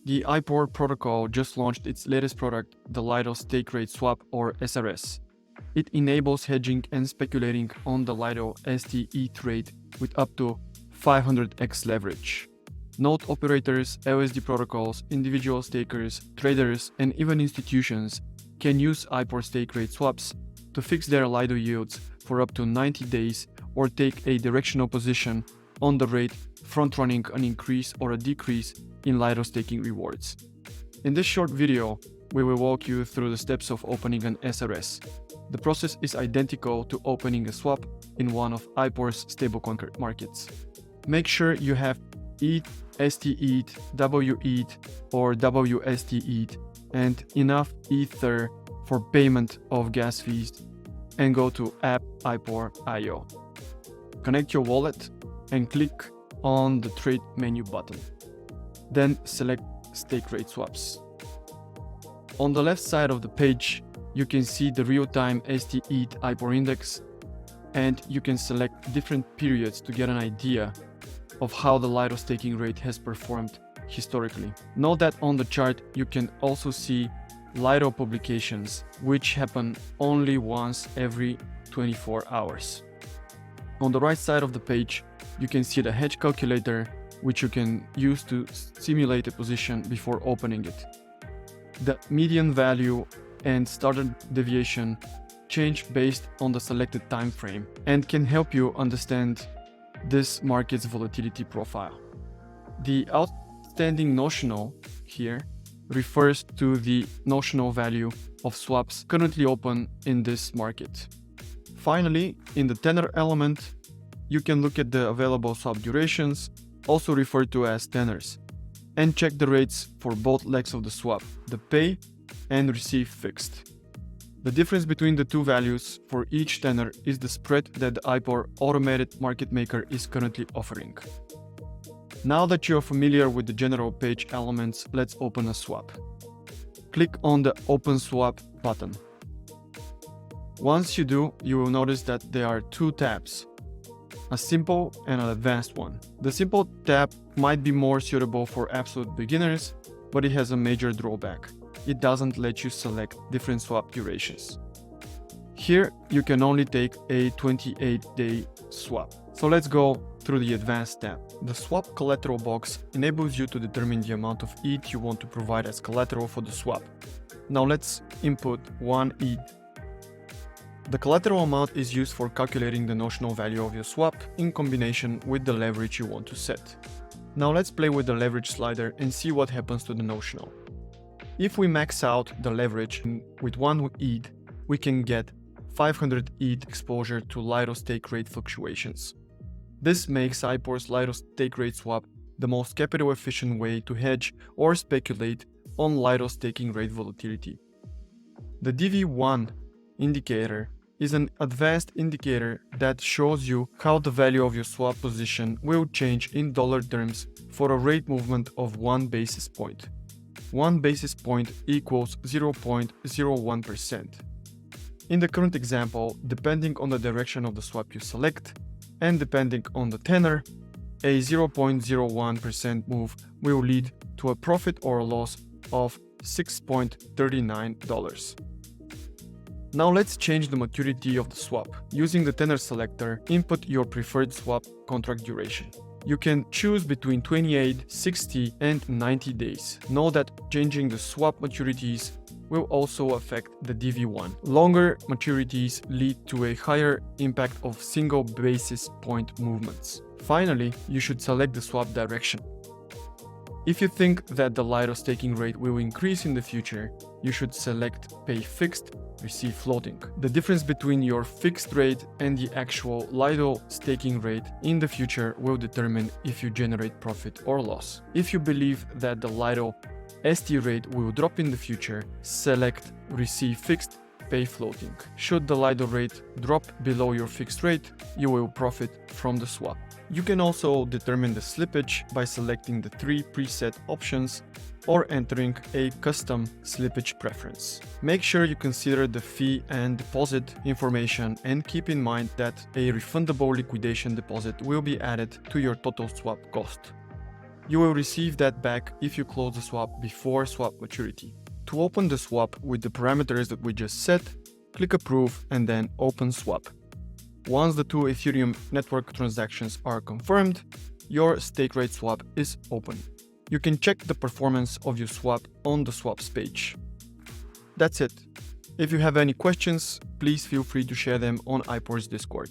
The IPOR protocol just launched its latest product, the Lido Stake Rate Swap or SRS. It enables hedging and speculating on the Lido stETH rate with up to 500x leverage. Node operators, LSD protocols, individual stakers, traders, and even institutions can use IPOR stake rate swaps to fix their Lido yields for up to 90 days or take a directional position on the rate, front-running an increase or a decrease in Lido staking rewards. In this short video, we will walk you through the steps of opening an SRS. The process is identical to opening a swap in one of IPOR's stablecoin markets. Make sure you have ETH, stETH, WETH, or WSTETH, and enough Ether for payment of gas fees, and go to app IPOR.io. Connect your wallet and click on the Trade menu button. Then select Stake Rate Swaps. On the left side of the page, you can see the real-time stETH IPOR index, and you can select different periods to get an idea of how the Lido staking rate has performed historically. Note that on the chart you can also see Lido publications, which happen only once every 24 hours. On the right side of the page, you can see the hedge calculator, which you can use to simulate a position before opening it. The median value and standard deviation change based on the selected time frame and can help you understand this market's volatility profile. The outstanding notional here refers to the notional value of swaps currently open in this market. Finally, in the tenor element, you can look at the available swap durations, also referred to as tenors, and check the rates for both legs of the swap, the pay and receive fixed. The difference between the two values for each tenor is the spread that the IPOR automated market maker is currently offering. Now that you are familiar with the general page elements, let's open a swap. Click on the Open Swap button. Once you do, you will notice that there are two tabs, a simple and an advanced one. The simple tab might be more suitable for absolute beginners, but it has a major drawback. It doesn't let you select different swap durations. Here, you can only take a 28-day swap. So let's go through the advanced tab. The swap collateral box enables you to determine the amount of ETH you want to provide as collateral for the swap. Now let's input 1 ETH. The collateral amount is used for calculating the notional value of your swap in combination with the leverage you want to set. Now let's play with the leverage slider and see what happens to the notional. If we max out the leverage with 1 ETH, we can get 500 ETH exposure to Lido stake rate fluctuations. This makes IPOR's Lido stake rate swap the most capital efficient way to hedge or speculate on Lido staking rate volatility. The DV1 indicator is an advanced indicator that shows you how the value of your swap position will change in dollar terms for a rate movement of 1 basis point. 1 basis point equals 0.01%. In the current example, depending on the direction of the swap you select, and depending on the tenor, a 0.01% move will lead to a profit or a loss of $6.39. Now let's change the maturity of the swap. Using the tenor selector, input your preferred swap contract duration. You can choose between 28, 60, and 90 days. Know that changing the swap maturities will also affect the DV1. Longer maturities lead to a higher impact of single basis point movements. Finally, you should select the swap direction. If you think that the Lido staking rate will increase in the future, you should select Pay Fixed, Receive Floating. The difference between your fixed rate and the actual Lido staking rate in the future will determine if you generate profit or loss. If you believe that the Lido ST rate will drop in the future, select Receive Fixed, Pay Floating. Should the Lido rate drop below your fixed rate, you will profit from the swap. You can also determine the slippage by selecting the 3 preset options or entering a custom slippage preference. Make sure you consider the fee and deposit information and keep in mind that a refundable liquidation deposit will be added to your total swap cost. You will receive that back if you close the swap before swap maturity. To open the swap with the parameters that we just set, click Approve and then Open Swap. Once the two Ethereum network transactions are confirmed, your stake rate swap is open. You can check the performance of your swap on the swaps page. That's it. If you have any questions, please feel free to share them on IPOR's Discord.